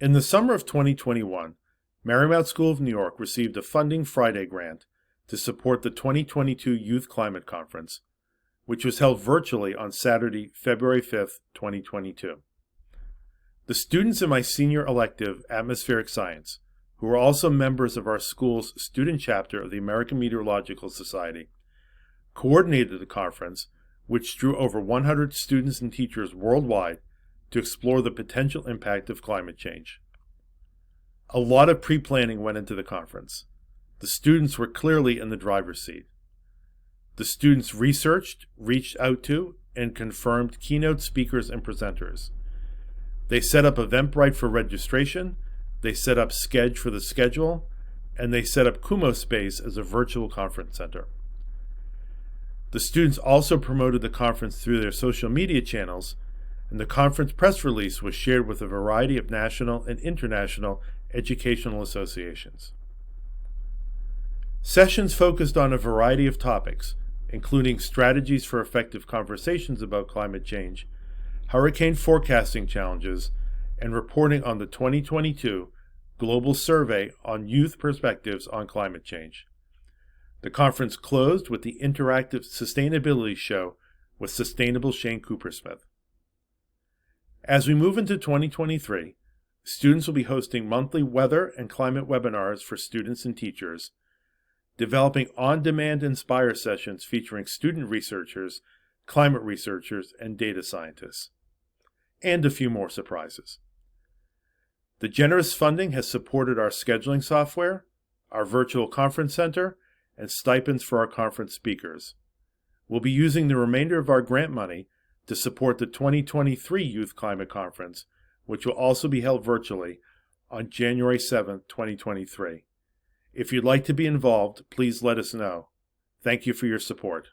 In the summer of 2021, Marymount School of New York received a Funding Friday grant to support the 2022 Youth Climate Conference, which was held virtually on Saturday, February 5th, 2022. The students in my senior elective, Atmospheric Science, who are also members of our school's student chapter of the American Meteorological Society, coordinated the conference, which drew over 100 students and teachers worldwide to explore the potential impact of climate change. A lot of pre-planning went into the conference. The students were clearly in the driver's seat. The students researched, reached out to, and confirmed keynote speakers and presenters. They set up Eventbrite for registration, they set up Sketch for the schedule, and they set up Kumo Space as a virtual conference center. The students also promoted the conference through their social media channels, and the conference press release was shared with a variety of national and international educational associations. Sessions focused on a variety of topics, including strategies for effective conversations about climate change, hurricane forecasting challenges, and reporting on the 2022 Global Survey on Youth Perspectives on Climate Change. The conference closed with the interactive sustainability show with Sustainable Shane Coopersmith. As we move into 2023, students will be hosting monthly weather and climate webinars for students and teachers, developing on-demand Inspire sessions featuring student researchers, climate researchers, and data scientists, and a few more surprises. The generous funding has supported our scheduling software, our virtual conference center, and stipends for our conference speakers. We'll be using the remainder of our grant money to support the 2023 Youth Climate Conference, which will also be held virtually on January 7th, 2023. If you'd like to be involved, please let us know. Thank you for your support.